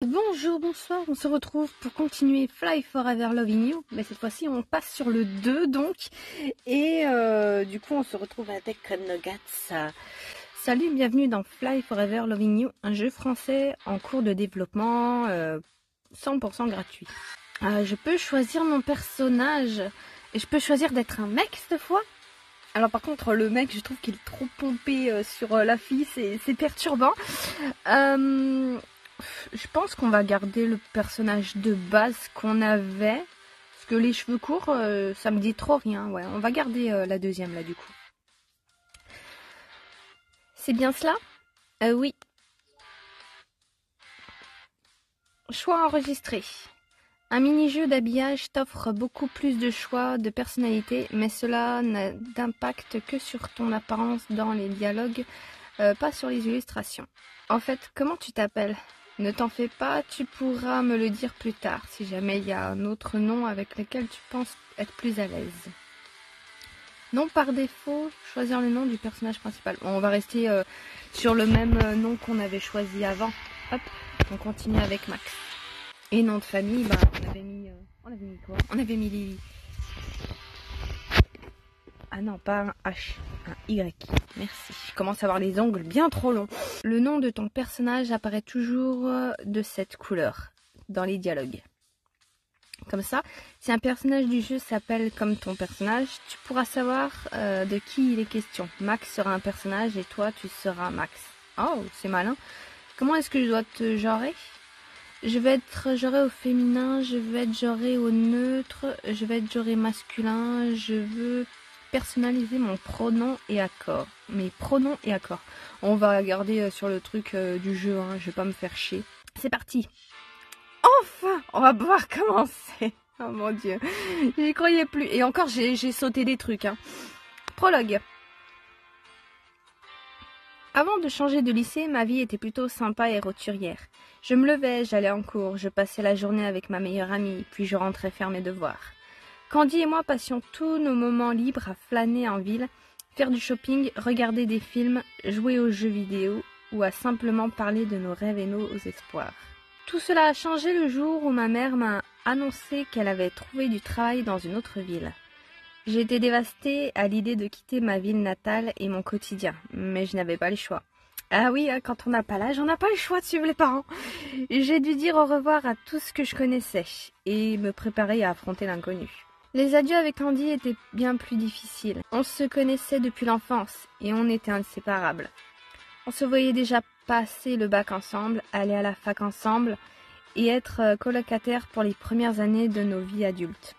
Bonjour, bonsoir, on se retrouve pour continuer Fly Forever Loving You, mais cette fois-ci on passe sur le 2 donc, et du coup on se retrouve avec Nuggets. Salut, bienvenue dans Fly Forever Loving You, un jeu français en cours de développement 100% gratuit. Je peux choisir mon personnage, et je peux choisir d'être un mec cette fois. Alors par contre le mec je trouve qu'il est trop pompé sur la fille, c'est perturbant. Je pense qu'on va garder le personnage de base qu'on avait. Parce que les cheveux courts, ça me dit trop rien. Ouais, on va garder la deuxième là du coup. C'est bien cela? Oui. Choix enregistré. Un mini-jeu d'habillage t'offre beaucoup plus de choix, de personnalité, mais cela n'a d'impact que sur ton apparence dans les dialogues, pas sur les illustrations. En fait, comment tu t'appelles? Ne t'en fais pas, tu pourras me le dire plus tard, si jamais il y a un autre nom avec lequel tu penses être plus à l'aise. Non par défaut, choisir le nom du personnage principal. Bon, on va rester sur le même nom qu'on avait choisi avant. Hop, on continue avec Max. Et nom de famille, bah, on avait mis quoi? On avait mis Lily. Ah non, pas un H, un Y. Merci. Je commence à avoir les ongles bien trop longs. Le nom de ton personnage apparaît toujours de cette couleur dans les dialogues. Comme ça, si un personnage du jeu s'appelle comme ton personnage, tu pourras savoir de qui il est question. Max sera un personnage et toi, tu seras Max. Oh, c'est malin. Comment est-ce que je dois te genrer? Je vais être genré au féminin, je vais être genré au neutre, je vais être genré masculin, je veux personnaliser mon pronom et accord. Mes pronoms et accords. On va regarder sur le truc du jeu, hein, je vais pas me faire chier. C'est parti. Enfin, on va pouvoir commencer. Oh mon dieu, j'y croyais plus. Et encore, j'ai sauté des trucs. Hein. Prologue. Avant de changer de lycée, ma vie était plutôt sympa et roturière. Je me levais, j'allais en cours, je passais la journée avec ma meilleure amie, puis je rentrais faire mes devoirs. Candy et moi passions tous nos moments libres à flâner en ville, faire du shopping, regarder des films, jouer aux jeux vidéo ou à simplement parler de nos rêves et nos espoirs. Tout cela a changé le jour où ma mère m'a annoncé qu'elle avait trouvé du travail dans une autre ville. J'ai été dévastée à l'idée de quitter ma ville natale et mon quotidien, mais je n'avais pas le choix. Ah oui, quand on n'a pas l'âge, on n'a pas le choix de suivre les parents. J'ai dû dire au revoir à tout ce que je connaissais et me préparer à affronter l'inconnu. Les adieux avec Andy étaient bien plus difficiles. On se connaissait depuis l'enfance et on était inséparables. On se voyait déjà passer le bac ensemble, aller à la fac ensemble et être colocataires pour les premières années de nos vies adultes.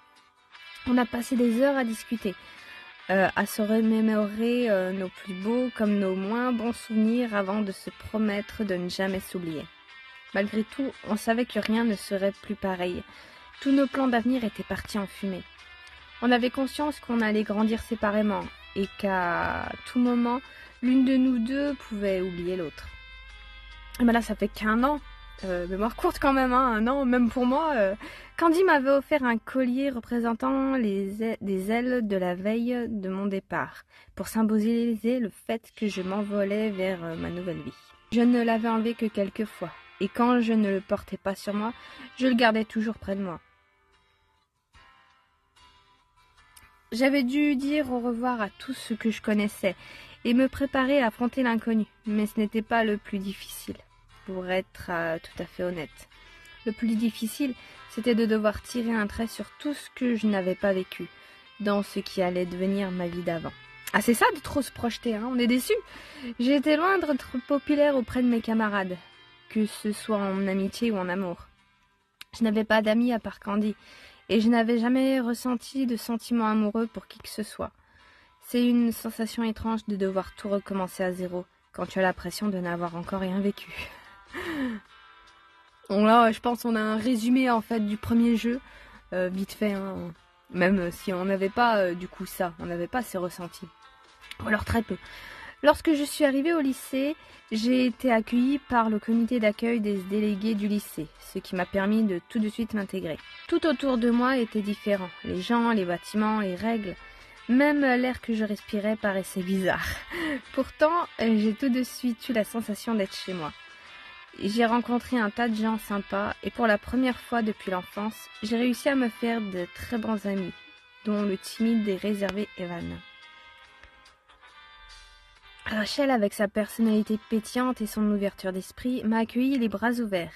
On a passé des heures à discuter, à se remémorer nos plus beaux comme nos moins bons souvenirs avant de se promettre de ne jamais s'oublier. Malgré tout, on savait que rien ne serait plus pareil. Tous nos plans d'avenir étaient partis en fumée. On avait conscience qu'on allait grandir séparément et qu'à tout moment, l'une de nous deux pouvait oublier l'autre. Mais là, ça fait qu'1 an. Mémoire courte quand même, hein, 1 an, même pour moi. Candy m'avait offert un collier représentant des ailes de la veille de mon départ, pour symboliser le fait que je m'envolais vers ma nouvelle vie. Je ne l'avais enlevé que quelques fois, et quand je ne le portais pas sur moi, je le gardais toujours près de moi. J'avais dû dire au revoir à tout ce que je connaissais, et me préparer à affronter l'inconnu, mais ce n'était pas le plus difficile. Pour être tout à fait honnête. Le plus difficile, c'était de devoir tirer un trait sur tout ce que je n'avais pas vécu, dans ce qui allait devenir ma vie d'avant. Ah, c'est ça de trop se projeter, hein, on est déçus. J'ai été loin d'être populaire auprès de mes camarades, que ce soit en amitié ou en amour. Je n'avais pas d'amis à part Candy, et je n'avais jamais ressenti de sentiments amoureux pour qui que ce soit. C'est une sensation étrange de devoir tout recommencer à zéro, quand tu as l'impression de n'avoir encore rien vécu. Bon là, je pense qu'on a un résumé en fait du premier jeu, vite fait, hein. Même si on n'avait pas du coup ça, on n'avait pas ces ressentis. Ou alors très peu. Lorsque je suis arrivée au lycée, j'ai été accueillie par le comité d'accueil des délégués du lycée, ce qui m'a permis de tout de suite m'intégrer. Tout autour de moi était différent, les gens, les bâtiments, les règles, même l'air que je respirais paraissait bizarre. Pourtant, j'ai tout de suite eu la sensation d'être chez moi. j'ai rencontré un tas de gens sympas et pour la première fois depuis l'enfance, j'ai réussi à me faire de très bons amis, dont le timide et réservé Evan. Rachel, avec sa personnalité pétillante et son ouverture d'esprit, m'a accueilli les bras ouverts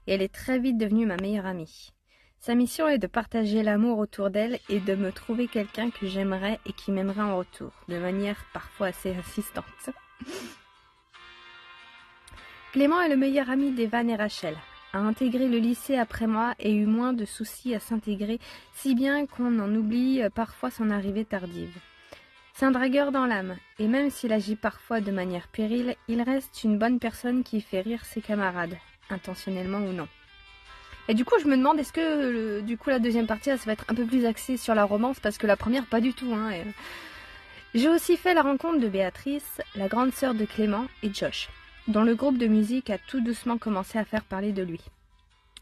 et elle est très vite devenue ma meilleure amie. Sa mission est de partager l'amour autour d'elle et de me trouver quelqu'un que j'aimerais et qui m'aimerait en retour, de manière parfois assez insistante. Clément est le meilleur ami d'Evan et Rachel, a intégré le lycée après moi et eu moins de soucis à s'intégrer, si bien qu'on en oublie parfois son arrivée tardive. C'est un dragueur dans l'âme, et même s'il agit parfois de manière puérile, il reste une bonne personne qui fait rire ses camarades, intentionnellement ou non. Et du coup, je me demande, est-ce que la deuxième partie, ça va être un peu plus axé sur la romance, parce que la première, pas du tout. J'ai aussi fait la rencontre de Béatrice, la grande sœur de Clément, et Josh, dont le groupe de musique a tout doucement commencé à faire parler de lui.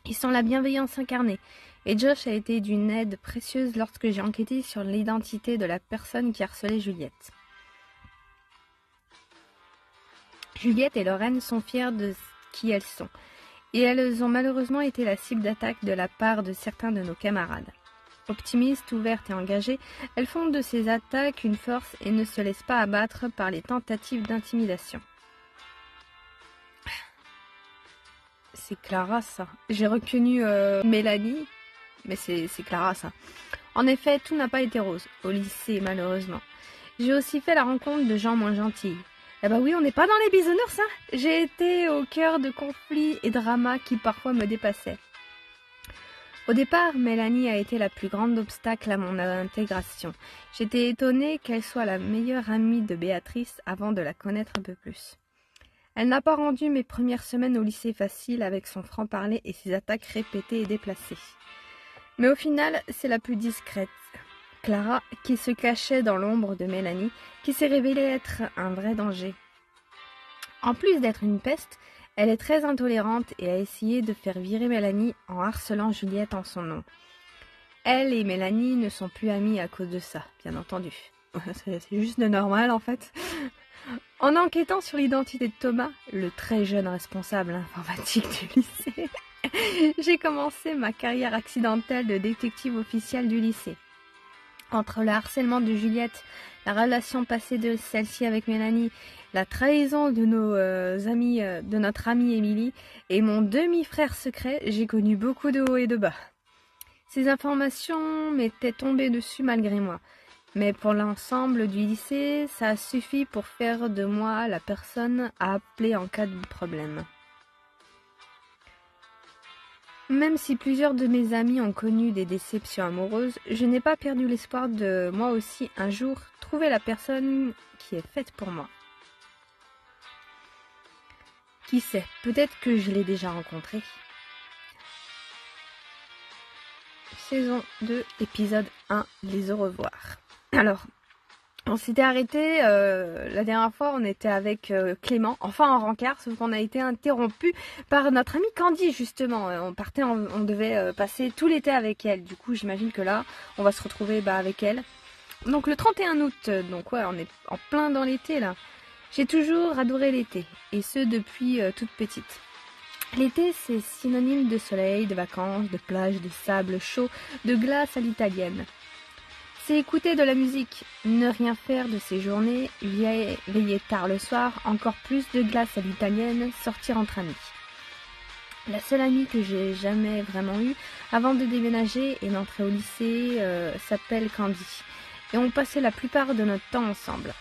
Ils sont la bienveillance incarnée, et Josh a été d'une aide précieuse lorsque j'ai enquêté sur l'identité de la personne qui harcelait Juliette. Juliette et Lorraine sont fières de qui elles sont, et elles ont malheureusement été la cible d'attaques de la part de certains de nos camarades. Optimistes, ouvertes et engagées, elles font de ces attaques une force et ne se laissent pas abattre par les tentatives d'intimidation. C'est Clara, ça. J'ai reconnu Mélanie, mais c'est Clara, ça. En effet, tout n'a pas été rose, au lycée, malheureusement. J'ai aussi fait la rencontre de gens moins gentils. Eh ben oui, on n'est pas dans les bisounours, hein. J'ai été au cœur de conflits et dramas qui parfois me dépassaient. Au départ, Mélanie a été la plus grande obstacle à mon intégration. J'étais étonnée qu'elle soit la meilleure amie de Béatrice avant de la connaître un peu plus. Elle n'a pas rendu mes premières semaines au lycée faciles avec son franc-parler et ses attaques répétées et déplacées. Mais au final, c'est la plus discrète, Clara, qui se cachait dans l'ombre de Mélanie, qui s'est révélée être un vrai danger. En plus d'être une peste, elle est très intolérante et a essayé de faire virer Mélanie en harcelant Juliette en son nom. Elle et Mélanie ne sont plus amies à cause de ça, bien entendu. C'est juste de normal, en fait. En enquêtant sur l'identité de Thomas, le très jeune responsable informatique du lycée, j'ai commencé ma carrière accidentelle de détective officiel du lycée. Entre le harcèlement de Juliette, la relation passée de celle-ci avec Mélanie, la trahison de de notre amie Émilie et mon demi-frère secret, j'ai connu beaucoup de hauts et de bas. Ces informations m'étaient tombées dessus malgré moi. Mais pour l'ensemble du lycée, ça a suffi pour faire de moi la personne à appeler en cas de problème. Même si plusieurs de mes amis ont connu des déceptions amoureuses, je n'ai pas perdu l'espoir de, moi aussi, un jour, trouver la personne qui est faite pour moi. Qui sait, peut-être que je l'ai déjà rencontrée. Saison 2, épisode 1, les au revoir. Alors, on s'était arrêté, la dernière fois on était avec Clément, enfin en rencard, sauf qu'on a été interrompu par notre amie Candy justement. On devait passer tout l'été avec elle, du coup j'imagine que là on va se retrouver avec elle. Donc le 31 août, donc ouais on est en plein dans l'été là. J'ai toujours adoré l'été, et ce depuis toute petite. L'été c'est synonyme de soleil, de vacances, de plage, de sable chaud, de glace à l'italienne. C'est écouter de la musique, ne rien faire de ces journées, veiller tard le soir, encore plus de glace à l'italienne, sortir entre amis. La seule amie que j'ai jamais vraiment eue avant de déménager et d'entrer au lycée s'appelle Candy. Et on passait la plupart de notre temps ensemble.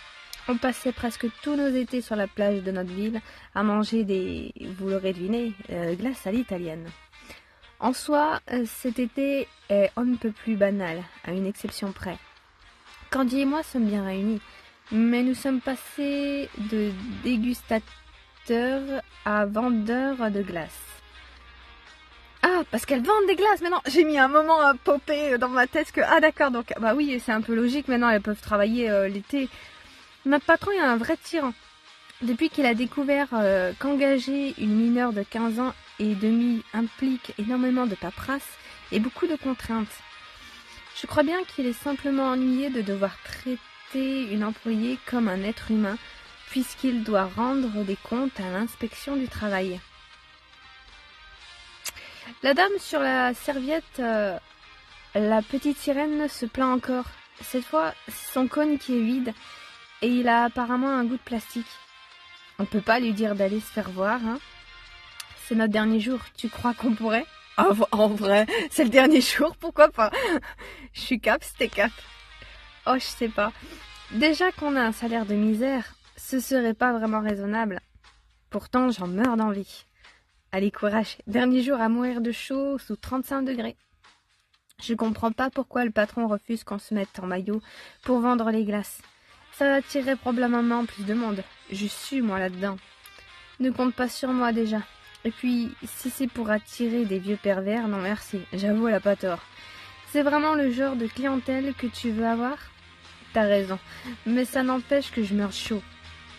On passait presque tous nos étés sur la plage de notre ville à manger des, vous l'aurez deviné, glaces à l'italienne. En soi, cet été est on ne peut plus banal, à une exception près. Candy et moi sommes bien réunis, mais nous sommes passés de dégustateurs à vendeurs de glace. Ah, parce qu'elles vendent des glaces maintenant. J'ai mis un moment à popper dans ma tête que, ah d'accord, donc bah oui, c'est un peu logique, maintenant elles peuvent travailler l'été. Notre patron est un vrai tyran. Depuis qu'il a découvert qu'engager une mineure de 15 ans et demi implique énormément de paperasse et beaucoup de contraintes. Je crois bien qu'il est simplement ennuyé de devoir traiter une employée comme un être humain, puisqu'il doit rendre des comptes à l'inspection du travail. La dame sur la serviette, la petite sirène se plaint encore. Cette fois, c'est son cône qui est vide et il a apparemment un goût de plastique. On peut pas lui dire d'aller se faire voir, hein. C'est notre dernier jour, tu crois qu'on pourrait? Ah, en vrai, c'est le dernier jour, pourquoi pas? Je suis cap, c'était cap. Oh, je sais pas. Déjà qu'on a un salaire de misère, ce serait pas vraiment raisonnable. Pourtant, j'en meurs d'envie. Allez, courage. Dernier jour à mourir de chaud sous 35 degrés. Je comprends pas pourquoi le patron refuse qu'on se mette en maillot pour vendre les glaces. Ça attirerait probablement plus de monde. Je suis, moi, là-dedans. Ne compte pas sur moi, déjà. Et puis, si c'est pour attirer des vieux pervers, non merci. J'avoue, elle a pas tort. C'est vraiment le genre de clientèle que tu veux avoir? T'as raison. Mais ça n'empêche que je meurs chaud.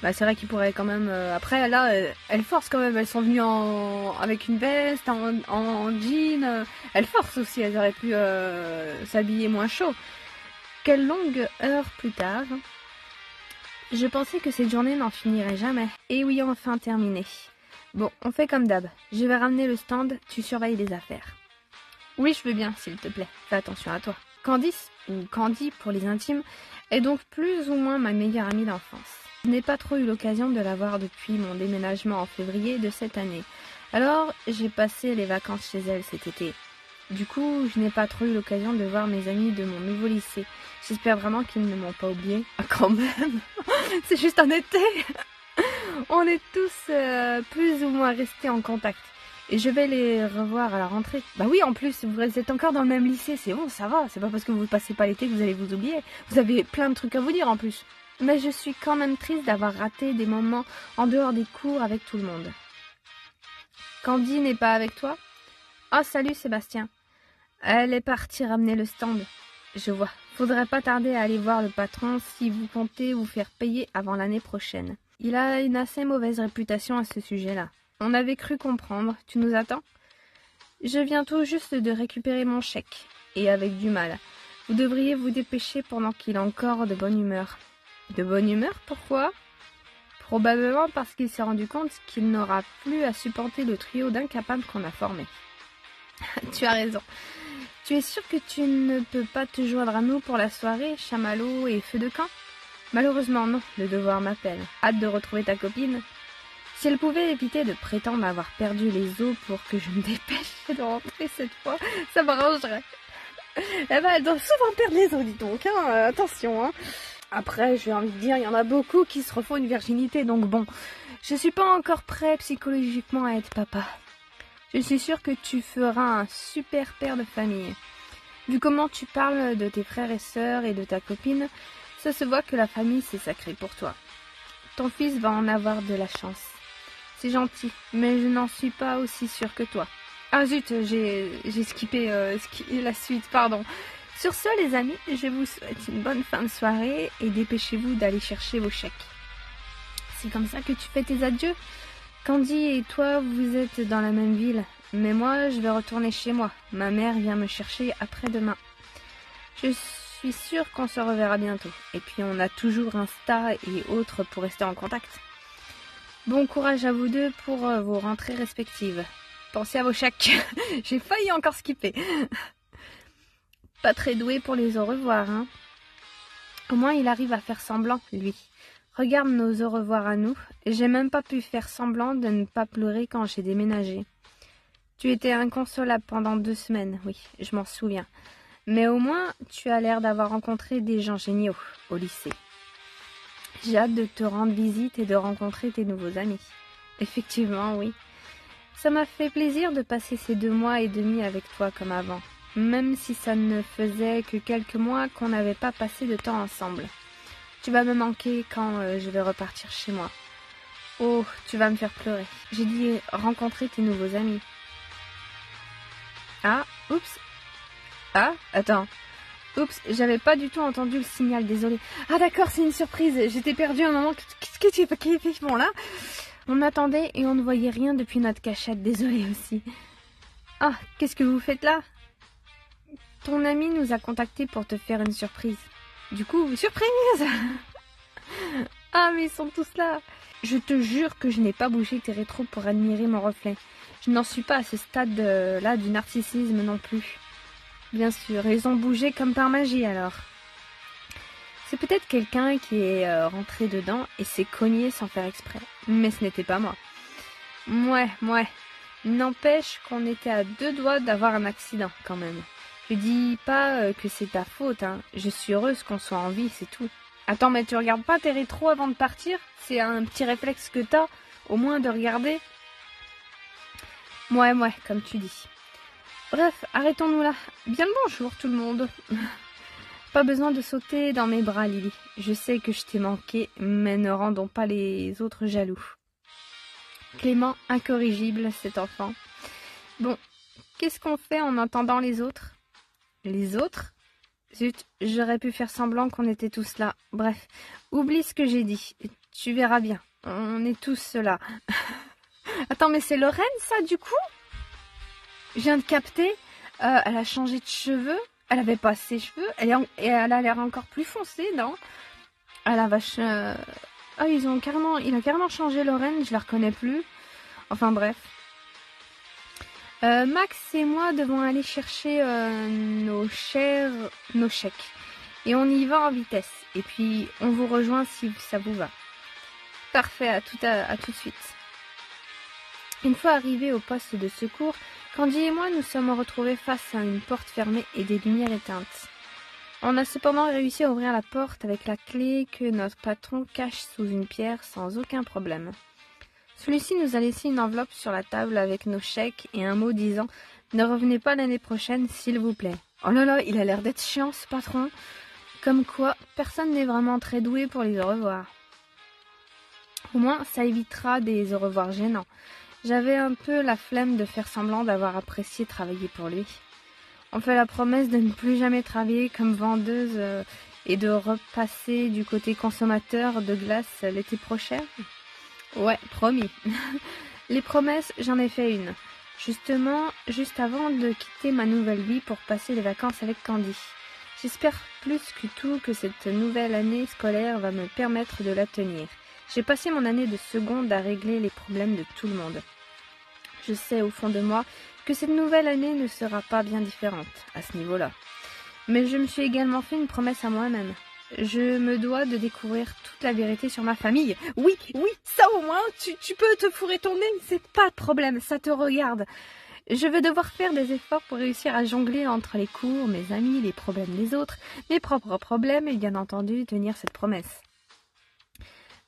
Bah, c'est vrai qu'ils pourraient quand même... Après, là, elles forcent quand même. Elles sont venues avec une veste, en jean. Elles forcent aussi. Elles auraient pu s'habiller moins chaud. Quelle longue heure plus tard. Je pensais que cette journée n'en finirait jamais. Et oui, enfin terminé. Bon, on fait comme d'hab. Je vais ramener le stand. Tu surveilles les affaires. Oui, je veux bien, s'il te plaît. Fais attention à toi. Candice, ou Candy pour les intimes, est donc plus ou moins ma meilleure amie d'enfance. Je n'ai pas trop eu l'occasion de la voir depuis mon déménagement en février de cette année. Alors, j'ai passé les vacances chez elle cet été. Du coup, je n'ai pas trop eu l'occasion de voir mes amis de mon nouveau lycée. J'espère vraiment qu'ils ne m'ont pas oublié. Ah, quand même. C'est juste un été. On est tous plus ou moins restés en contact. Et je vais les revoir à la rentrée. Bah oui, en plus, vous êtes encore dans le même lycée. C'est bon, ça va. C'est pas parce que vous passez pas l'été que vous allez vous oublier. Vous avez plein de trucs à vous dire en plus. Mais je suis quand même triste d'avoir raté des moments en dehors des cours avec tout le monde. Candy n'est pas avec toi? Oh, salut Sébastien. Elle est partie ramener le stand. Je vois. Faudrait pas tarder à aller voir le patron si vous comptez vous faire payer avant l'année prochaine. Il a une assez mauvaise réputation à ce sujet-là. On avait cru comprendre. Tu nous attends? Je viens tout juste de récupérer mon chèque. Et avec du mal. Vous devriez vous dépêcher pendant qu'il est encore de bonne humeur. De bonne humeur, pourquoi? Probablement parce qu'il s'est rendu compte qu'il n'aura plus à supporter le trio d'incapables qu'on a formé. Tu as raison. Tu es sûr que tu ne peux pas te joindre à nous pour la soirée, chamallow et feu de camp? Malheureusement non, le devoir m'appelle. Hâte de retrouver ta copine. Si elle pouvait éviter de prétendre avoir perdu les os pour que je me dépêche de rentrer cette fois, ça m'arrangerait. Eh ben, elle doit souvent perdre les os, dis donc, hein, attention, hein. Après, j'ai envie de dire, il y en a beaucoup qui se refont une virginité, donc bon, je suis pas encore prêt psychologiquement à être papa. Je suis sûre que tu feras un super père de famille. Vu comment tu parles de tes frères et sœurs et de ta copine, ça se voit que la famille c'est sacré pour toi. Ton fils va en avoir de la chance. C'est gentil, mais je n'en suis pas aussi sûre que toi. Ah zut, j'ai skippé la suite, pardon. Sur ce, les amis, je vous souhaite une bonne fin de soirée et dépêchez-vous d'aller chercher vos chèques. C'est comme ça que tu fais tes adieux? Candy et toi, vous êtes dans la même ville, mais moi, je vais retourner chez moi. Ma mère vient me chercher après-demain. Je suis sûre qu'on se reverra bientôt. Et puis, on a toujours Insta et autres pour rester en contact. Bon courage à vous deux pour vos rentrées respectives. Pensez à vos chèques. J'ai failli encore skipper. Pas très doué pour les au revoir, hein. Au moins, il arrive à faire semblant, lui. Regarde nos au revoir à nous. J'ai même pas pu faire semblant de ne pas pleurer quand j'ai déménagé. Tu étais inconsolable pendant 2 semaines, oui, je m'en souviens. Mais au moins, tu as l'air d'avoir rencontré des gens géniaux au lycée. J'ai hâte de te rendre visite et de rencontrer tes nouveaux amis. Effectivement, oui. Ça m'a fait plaisir de passer ces 2 mois et demi avec toi comme avant, même si ça ne faisait que quelques mois qu'on n'avait pas passé de temps ensemble. Tu vas me manquer quand je vais repartir chez moi. Oh, tu vas me faire pleurer. J'ai dit rencontrer tes nouveaux amis. Ah, oups. Ah, attends. Oups, j'avais pas du tout entendu le signal, désolé. Ah d'accord, c'est une surprise. J'étais perdue un moment. Qu'est-ce que tu fais bon là? On attendait et on ne voyait rien depuis notre cachette, désolé aussi. Ah, qu'est-ce que vous faites là? Ton ami nous a contactés pour te faire une surprise. Du coup, surprise! Ah, mais ils sont tous là! Je te jure que je n'ai pas bougé tes rétros pour admirer mon reflet. Je n'en suis pas à ce stade-là du narcissisme non plus. Bien sûr, ils ont bougé comme par magie alors. C'est peut-être quelqu'un qui est rentré dedans et s'est cogné sans faire exprès. Mais ce n'était pas moi. Ouais. N'empêche qu'on était à 2 doigts d'avoir un accident quand même. Je dis pas que c'est ta faute, hein. Je suis heureuse qu'on soit en vie, c'est tout. Attends, mais tu regardes pas tes rétros avant de partir? C'est un petit réflexe que t'as, au moins de regarder. Ouais, comme tu dis. Bref, arrêtons-nous là. Bien le bonjour tout le monde. Pas besoin de sauter dans mes bras, Lily. Je sais que je t'ai manqué, mais ne rendons pas les autres jaloux. Clément, incorrigible, cet enfant. Bon, qu'est-ce qu'on fait en entendant les autres? Les autres? Zut, j'aurais pu faire semblant qu'on était tous là. Bref, oublie ce que j'ai dit. Tu verras bien. On est tous là. Attends, mais c'est Lorraine, ça, du coup? Je viens de capter. Elle a changé de cheveux. Elle avait pas ses cheveux. Et elle a l'air encore plus foncée, non? Ah la vache. Ah, il a carrément changé Lorraine. Je la reconnais plus. Enfin, bref. Max et moi devons aller chercher nos chèques. Et on y va en vitesse. Et puis, on vous rejoint si ça vous va. Parfait, à tout de suite. Une fois arrivés au poste de secours, Candy et moi nous sommes retrouvés face à une porte fermée et des lumières éteintes. On a cependant réussi à ouvrir la porte avec la clé que notre patron cache sous une pierre sans aucun problème. Celui-ci nous a laissé une enveloppe sur la table avec nos chèques et un mot disant « Ne revenez pas l'année prochaine, s'il vous plaît ». Oh là là, il a l'air d'être chiant ce patron. Comme quoi, personne n'est vraiment très doué pour les au revoir. Au moins, ça évitera des au revoir gênants. J'avais un peu la flemme de faire semblant d'avoir apprécié travailler pour lui. On fait la promesse de ne plus jamais travailler comme vendeuse et de repasser du côté consommateur de glace l'été prochain. Ouais, promis. Les promesses, j'en ai fait une. Justement, juste avant de quitter ma nouvelle vie pour passer les vacances avec Candy. J'espère plus que tout que cette nouvelle année scolaire va me permettre de la tenir. J'ai passé mon année de seconde à régler les problèmes de tout le monde. Je sais au fond de moi que cette nouvelle année ne sera pas bien différente à ce niveau-là. Mais je me suis également fait une promesse à moi-même. Je me dois de découvrir toute la vérité sur ma famille. Oui, ça au moins, tu peux te fourrer ton nez, c'est pas de problème, ça te regarde. Je vais devoir faire des efforts pour réussir à jongler entre les cours, mes amis, les problèmes des autres, mes propres problèmes et bien entendu tenir cette promesse.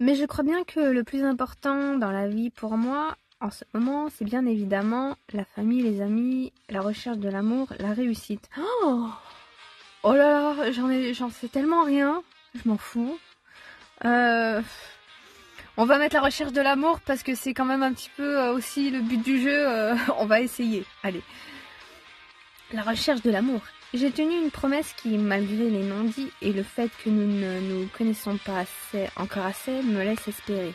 Mais je crois bien que le plus important dans la vie pour moi, en ce moment, c'est bien évidemment la famille, les amis, la recherche de l'amour, la réussite. Oh là là, j'en sais tellement rien, je m'en fous. On va mettre la recherche de l'amour parce que c'est quand même un petit peu aussi le but du jeu, on va essayer. Allez. La recherche de l'amour. J'ai tenu une promesse qui, malgré les non-dits et le fait que nous ne nous connaissons pas encore assez, me laisse espérer.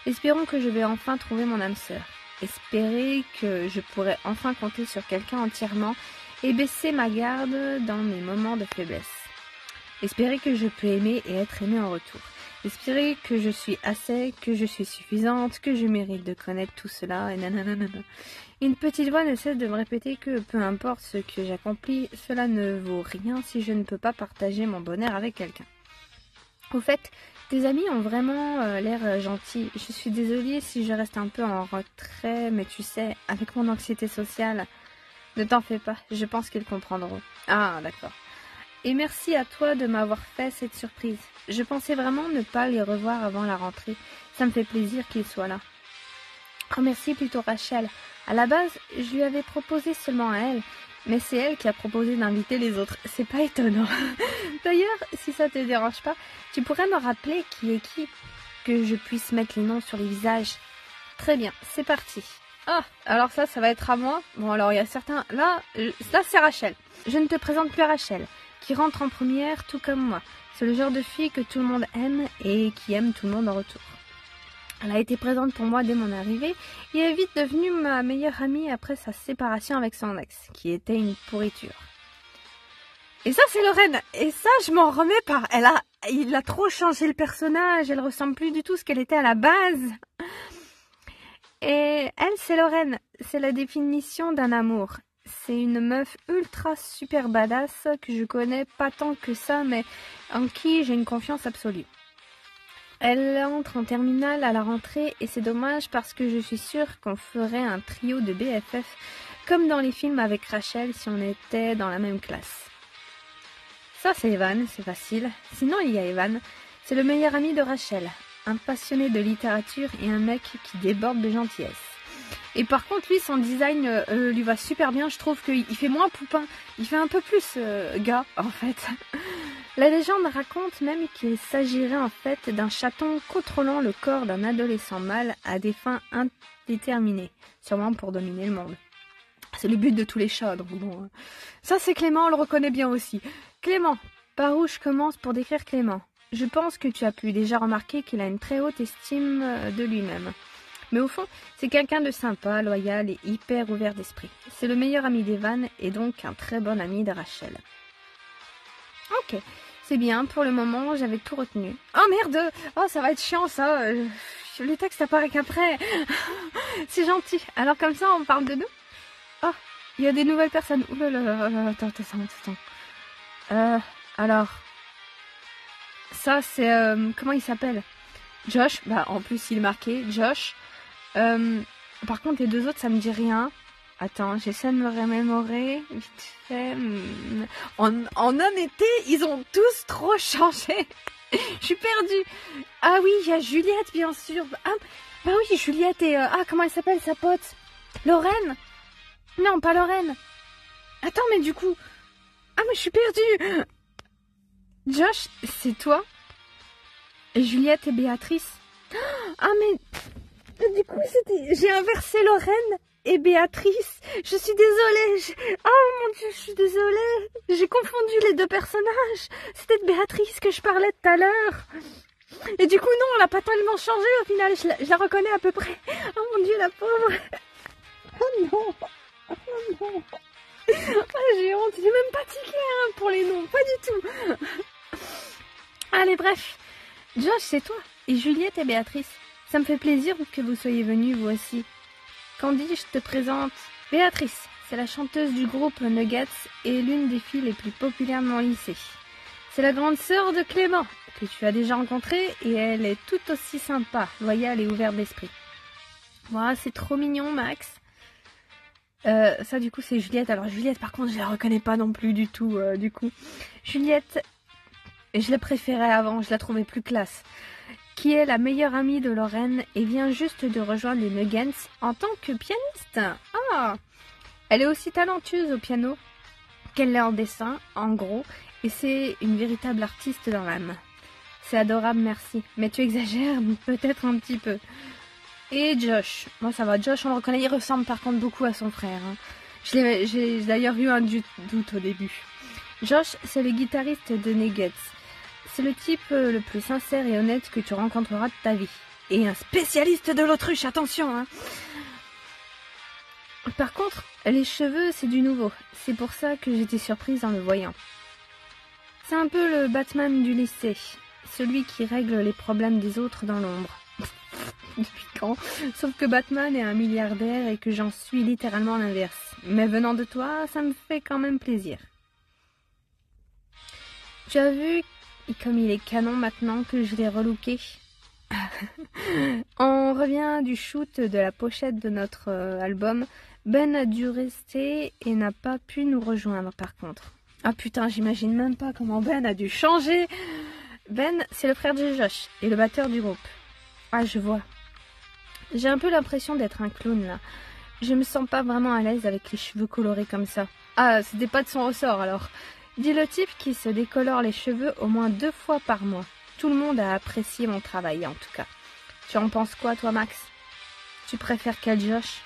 Espérons que je vais enfin trouver mon âme sœur. Espérer que je pourrai enfin compter sur quelqu'un entièrement et baisser ma garde dans mes moments de faiblesse. Espérer que je peux aimer et être aimée en retour. Espérer que je suis assez, que je suis suffisante, que je mérite de connaître tout cela, et nanana. Une petite voix ne cesse de me répéter que peu importe ce que j'accomplis, cela ne vaut rien si je ne peux pas partager mon bonheur avec quelqu'un. Au fait, tes amis ont vraiment l'air gentils. Je suis désolée si je reste un peu en retrait, mais tu sais, avec mon anxiété sociale, ne t'en fais pas, je pense qu'ils comprendront. Ah, d'accord. Et merci à toi de m'avoir fait cette surprise. Je pensais vraiment ne pas les revoir avant la rentrée. Ça me fait plaisir qu'ils soient là. Remercie plutôt Rachel. À la base, je lui avais proposé seulement à elle, mais c'est elle qui a proposé d'inviter les autres. C'est pas étonnant. D'ailleurs, si ça te dérange pas, tu pourrais me rappeler qui est qui, que je puisse mettre les noms sur les visages. Très bien, c'est parti. Ah, alors ça va être à moi. Bon, alors il y a certains... Là, c'est Rachel. Je ne te présente plus Rachel, qui rentre en première tout comme moi. C'est le genre de fille que tout le monde aime et qui aime tout le monde en retour. Elle a été présente pour moi dès mon arrivée et est vite devenue ma meilleure amie après sa séparation avec son ex, qui était une pourriture. Et ça, c'est Lorraine. Et ça, je m'en remets pas. Il a trop changé le personnage. Elle ressemble plus du tout à ce qu'elle était à la base. Et elle, c'est Lorraine. c'est la définition d'un amour. C'est une meuf ultra super badass que je connais pas tant que ça, mais en qui j'ai une confiance absolue. Elle entre en terminale à la rentrée et c'est dommage parce que je suis sûre qu'on ferait un trio de BFF comme dans les films avec Rachel si on était dans la même classe. Ça c'est Evan, c'est facile. Sinon il y a Evan, c'est le meilleur ami de Rachel, un passionné de littérature et un mec qui déborde de gentillesse. Et par contre, lui, son design lui va super bien. Je trouve qu'il fait moins poupin. Il fait un peu plus gars, en fait. La légende raconte même qu'il s'agirait en fait d'un chaton contrôlant le corps d'un adolescent mâle à des fins indéterminées. Sûrement pour dominer le monde. C'est le but de tous les chats, donc bon. Ça, c'est Clément, on le reconnaît bien aussi. Clément, par où je commence pour décrire Clément? Je pense que tu as pu déjà remarquer qu'il a une très haute estime de lui-même. Mais au fond, c'est quelqu'un de sympa, loyal et hyper ouvert d'esprit. C'est le meilleur ami d'Evan et donc un très bon ami de Rachel. Ok, c'est bien, pour le moment, j'avais tout retenu. Oh merde! Oh, ça va être chiant ça! Le texte apparaît qu'après. C'est gentil. Alors comme ça, on parle de nous? Oh, il y a des nouvelles personnes. Ouh là là, attends. Alors... Ça, c'est... comment il s'appelle? Josh. Bah, en plus, il est marqué. Josh. Par contre, les deux autres, ça me dit rien. Attends, j'essaie de me remémorer. Vite fait. En un été, ils ont tous trop changé. Je suis perdue. Ah oui, il y a Juliette, bien sûr. Ah, bah oui, Juliette et... comment elle s'appelle, sa pote? Lorraine? Non, pas Lorraine. Attends, mais du coup... Ah, mais je suis perdue. Josh, c'est toi? Et Juliette et Béatrice? Ah, mais... Du coup, j'ai inversé Lorraine et Béatrice. Je suis désolée. Oh mon Dieu, je suis désolée. J'ai confondu les deux personnages. C'était de Béatrice que je parlais tout à l'heure. Et du coup, non, elle n'a pas tellement changé au final. Je la reconnais à peu près. Oh mon Dieu, la pauvre. Oh non. Oh non. Oh, j'ai honte. J'ai même pas tiqué pour les noms. Pas du tout. Allez, bref. Josh, c'est toi. Et Juliette et Béatrice. Ça me fait plaisir que vous soyez venus, vous aussi. Candy, je te présente Béatrice. C'est la chanteuse du groupe Nuggets et l'une des filles les plus populaires de mon lycée. C'est la grande sœur de Clément, que tu as déjà rencontrée, et elle est tout aussi sympa, loyale et ouverte d'esprit. Voilà, c'est trop mignon, Max. Ça, du coup, c'est Juliette. Alors, Juliette, par contre, je la reconnais pas non plus du tout, du coup. Juliette, je la préférais avant, je la trouvais plus classe. Qui est la meilleure amie de Lorraine et vient juste de rejoindre les Nuggets en tant que pianiste. Ah! Elle est aussi talentueuse au piano qu'elle l'est en dessin, en gros, et c'est une véritable artiste dans l'âme. C'est adorable, merci. Mais tu exagères peut-être un petit peu. Et Josh. Moi, ça va. Josh, on le reconnaît. Il ressemble par contre beaucoup à son frère. J'ai d'ailleurs eu un doute au début. Josh, c'est le guitariste de Nuggets. C'est le type le plus sincère et honnête que tu rencontreras de ta vie. Et un spécialiste de l'autruche, attention, hein. Par contre, les cheveux, c'est du nouveau. C'est pour ça que j'étais surprise en le voyant. C'est un peu le Batman du lycée. Celui qui règle les problèmes des autres dans l'ombre. Depuis quand? Sauf que Batman est un milliardaire et que j'en suis littéralement l'inverse. Mais venant de toi, ça me fait quand même plaisir. Tu as vu comme il est canon maintenant que je l'ai relooké. On revient du shoot de la pochette de notre album. Ben a dû rester et n'a pas pu nous rejoindre par contre. Ah putain, j'imagine même pas comment Ben a dû changer. Ben, c'est le frère de Josh et le batteur du groupe. Ah, je vois. J'ai un peu l'impression d'être un clown là. Je me sens pas vraiment à l'aise avec les cheveux colorés comme ça. Ah, c'était pas de son ressort alors. Dis le type qui se décolore les cheveux au moins 2 fois par mois. Tout le monde a apprécié mon travail en tout cas. Tu en penses quoi toi Max? Tu préfères quel Josh?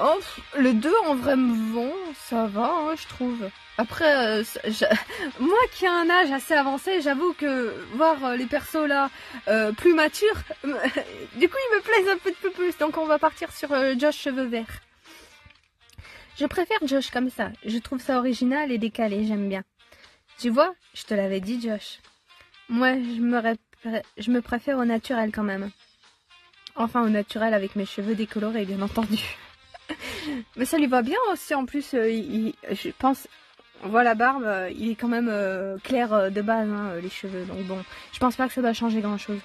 Oh, les deux en vrai me vont, ça va hein, je trouve. Après, moi qui ai un âge assez avancé, j'avoue que voir les persos là plus matures, du coup ils me plaisent un peu plus. Donc on va partir sur Josh cheveux verts. Je préfère Josh comme ça. Je trouve ça original et décalé, j'aime bien. Tu vois, je te l'avais dit, Josh. Moi, je me préfère au naturel quand même. Enfin, au naturel avec mes cheveux décolorés, bien entendu. Mais ça lui va bien aussi, en plus, je pense, on voit la barbe, il est quand même clair de base, hein, les cheveux. Donc bon, je pense pas que ça doit changer grand-chose.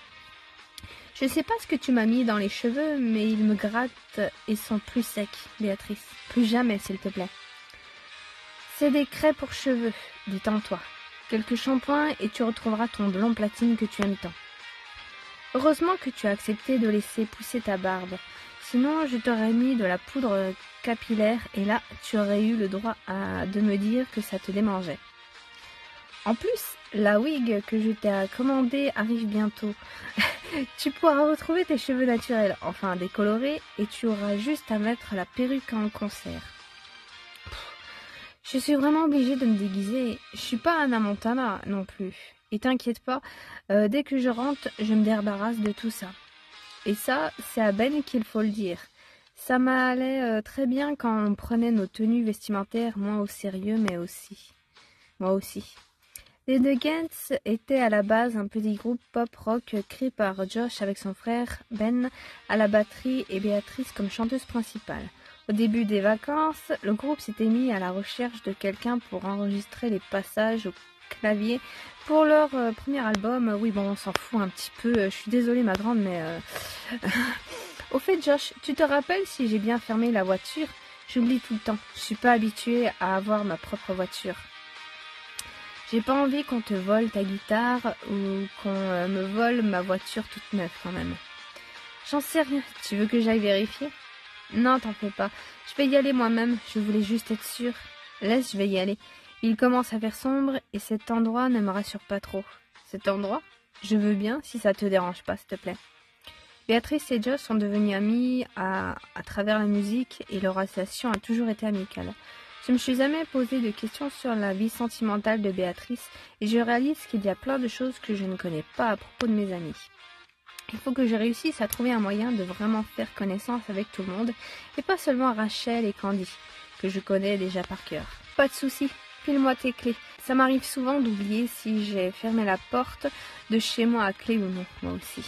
Je sais pas ce que tu m'as mis dans les cheveux, mais ils me grattent et sont plus secs, Béatrice. Plus jamais, s'il te plaît. C'est des craies pour cheveux, détends-toi. Quelques shampoings et tu retrouveras ton blond platine que tu aimes tant. Heureusement que tu as accepté de laisser pousser ta barbe. Sinon, je t'aurais mis de la poudre capillaire et là, tu aurais eu le droit de me dire que ça te démangeait. En plus, la wig que je t'ai commandée arrive bientôt. Tu pourras retrouver tes cheveux naturels, enfin décolorés, et tu auras juste à mettre la perruque en concert. Je suis vraiment obligée de me déguiser. Je suis pas Anna Montana non plus. Et t'inquiète pas, dès que je rentre, je me débarrasse de tout ça. Et ça, c'est à Ben qu'il faut le dire. Ça m'allait très bien quand on prenait nos tenues vestimentaires moins au sérieux, mais aussi. Moi aussi. Les The Gents étaient à la base un petit groupe pop-rock créé par Josh avec son frère Ben à la batterie et Béatrice comme chanteuse principale. Au début des vacances, le groupe s'était mis à la recherche de quelqu'un pour enregistrer les passages au clavier pour leur premier album. Oui, bon, on s'en fout un petit peu. Je suis désolée, ma grande, mais... Au fait, Josh, tu te rappelles si j'ai bien fermé la voiture? J'oublie tout le temps. Je suis pas habituée à avoir ma propre voiture. J'ai pas envie qu'on te vole ta guitare ou qu'on me vole ma voiture toute neuve quand même. J'en sais rien. Tu veux que j'aille vérifier? Non, t'en fais pas. Je vais y aller moi-même. Je voulais juste être sûre. Laisse, je vais y aller. Il commence à faire sombre et cet endroit ne me rassure pas trop. Cet endroit? Je veux bien si ça te dérange pas, s'il te plaît. Béatrice et Josh sont devenus amis à travers la musique et leur relation a toujours été amicale. Je me suis jamais posé de questions sur la vie sentimentale de Béatrice et je réalise qu'il y a plein de choses que je ne connais pas à propos de mes amis. Il faut que je réussisse à trouver un moyen de vraiment faire connaissance avec tout le monde et pas seulement Rachel et Candy, que je connais déjà par cœur. Pas de souci, file-moi tes clés. Ça m'arrive souvent d'oublier si j'ai fermé la porte de chez moi à clé ou non, moi aussi.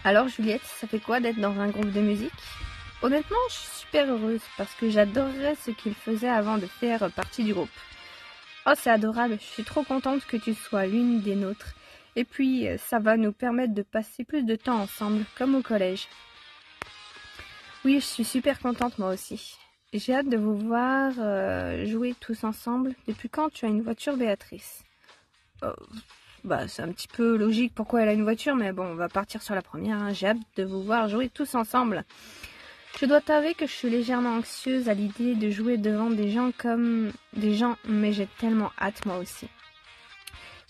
Alors Juliette, ça fait quoi d'être dans un groupe de musique? Honnêtement, je suis super heureuse parce que j'adorerais ce qu'il faisait avant de faire partie du groupe. Oh, c'est adorable, je suis trop contente que tu sois l'une des nôtres. Et puis, ça va nous permettre de passer plus de temps ensemble, comme au collège. Oui, je suis super contente moi aussi. J'ai hâte de vous voir jouer tous ensemble. Depuis quand tu as une voiture, Béatrice? C'est un petit peu logique pourquoi elle a une voiture, mais bon, on va partir sur la première. Hein. J'ai hâte de vous voir jouer tous ensemble. Je dois t'avouer que je suis légèrement anxieuse à l'idée de jouer devant des gens, mais j'ai tellement hâte moi aussi.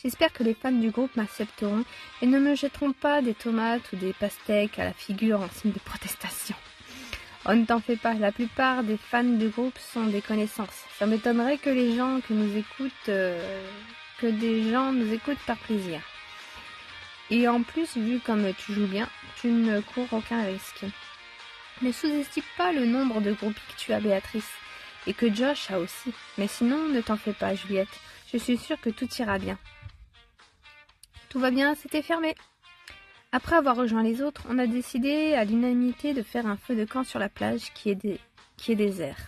J'espère que les fans du groupe m'accepteront et ne me jetteront pas des tomates ou des pastèques à la figure en signe de protestation. Oh, ne t'en fais pas, la plupart des fans du groupe sont des connaissances. Ça m'étonnerait que des gens nous écoutent par plaisir. Et en plus, vu comme tu joues bien, tu ne cours aucun risque. Ne sous-estime pas le nombre de groupies que tu as, Béatrice, et que Josh a aussi. Mais sinon, ne t'en fais pas, Juliette. Je suis sûre que tout ira bien. Tout va bien, c'était fermé. Après avoir rejoint les autres, on a décidé à l'unanimité de faire un feu de camp sur la plage qui est déserte,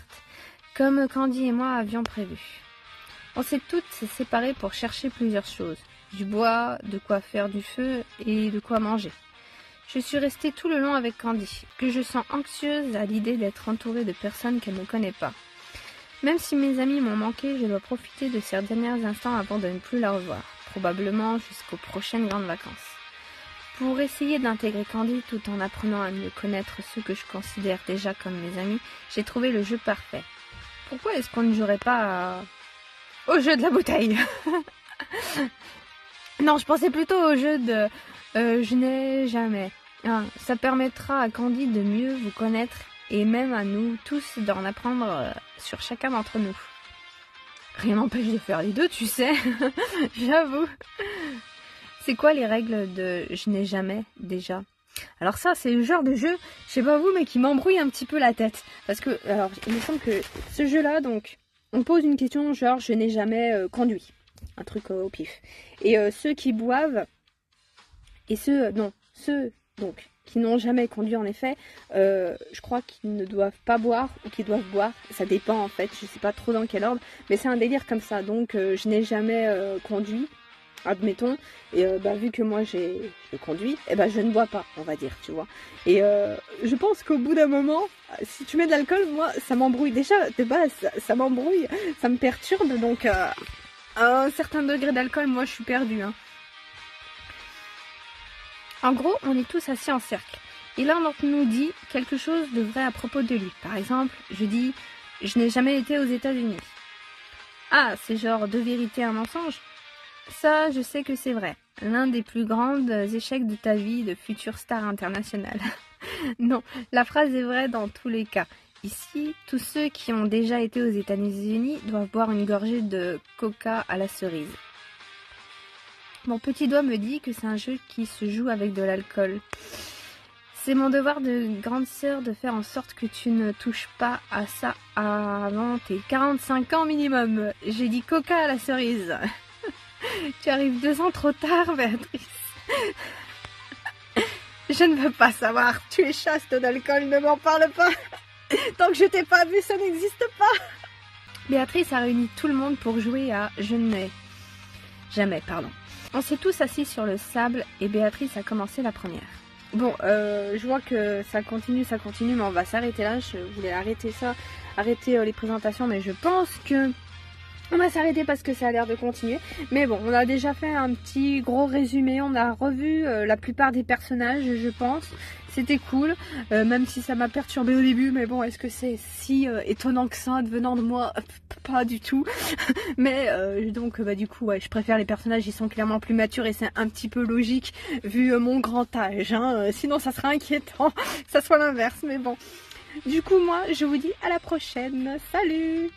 comme Candy et moi avions prévu. On s'est toutes séparées pour chercher plusieurs choses. Du bois, de quoi faire du feu et de quoi manger. Je suis restée tout le long avec Candy, que je sens anxieuse à l'idée d'être entourée de personnes qu'elle ne connaît pas. Même si mes amis m'ont manqué, je dois profiter de ces derniers instants avant de ne plus la revoir, probablement jusqu'aux prochaines grandes vacances. Pour essayer d'intégrer Candy tout en apprenant à mieux connaître ceux que je considère déjà comme mes amis, j'ai trouvé le jeu parfait. Pourquoi est-ce qu'on ne jouerait pas au jeu de la bouteille? Non, je pensais plutôt au jeu de je n'ai jamais. Ça permettra à Candy de mieux vous connaître et même à nous tous d'en apprendre sur chacun d'entre nous. Rien n'empêche de faire les deux, tu sais. J'avoue. C'est quoi les règles de je n'ai jamais déjà? Alors ça, c'est le genre de jeu, je sais pas vous, mais qui m'embrouille un petit peu la tête. Parce que, alors, il me semble que ce jeu-là, donc, on pose une question genre je n'ai jamais conduit. Un truc au pif. Et ceux qui boivent, et ceux qui n'ont jamais conduit en effet, je crois qu'ils ne doivent pas boire ou qu'ils doivent boire, ça dépend en fait, je sais pas trop dans quel ordre, mais c'est un délire comme ça, donc je n'ai jamais conduit, admettons, et vu que moi je conduis, et je ne bois pas, on va dire, tu vois. Et je pense qu'au bout d'un moment, si tu mets de l'alcool, moi ça m'embrouille, déjà de base ça m'embrouille, ça me perturbe, donc à un certain degré d'alcool, moi je suis perdue, hein. En gros, on est tous assis en cercle. Et l'un d'entre nous dit quelque chose de vrai à propos de lui. Par exemple, je dis « Je n'ai jamais été aux États-Unis ». Ah, c'est genre deux vérités, un mensonge? Ça, je sais que c'est vrai. L'un des plus grands échecs de ta vie de future star internationale. Non, la phrase est vraie dans tous les cas. Ici, tous ceux qui ont déjà été aux États-Unis doivent boire une gorgée de coca à la cerise. Mon petit doigt me dit que c'est un jeu qui se joue avec de l'alcool. C'est mon devoir de grande sœur de faire en sorte que tu ne touches pas à ça avant tes 45 ans minimum. J'ai dit coca à la cerise. Tu arrives 2 ans trop tard, Béatrice. Je ne veux pas savoir. Tu es chaste d'alcool, ne m'en parle pas. Tant que je t'ai pas vu, ça n'existe pas. Béatrice a réuni tout le monde pour jouer à Je n'ai jamais, pardon. On s'est tous assis sur le sable et Béatrice a commencé la première. Bon, je vois que ça continue, mais on va s'arrêter là. Je voulais arrêter les présentations, mais je pense que on va s'arrêter parce que ça a l'air de continuer. Mais bon, on a déjà fait un petit gros résumé, on a revu la plupart des personnages, je pense. C'était cool, même si ça m'a perturbé au début, mais bon, est-ce que c'est si étonnant que ça, venant de moi? Pas du tout. Mais donc, du coup, ouais, je préfère les personnages, ils sont clairement plus matures et c'est un petit peu logique, vu mon grand âge, hein. Sinon, ça serait inquiétant que ça soit l'inverse, mais bon. Du coup, moi, je vous dis à la prochaine. Salut!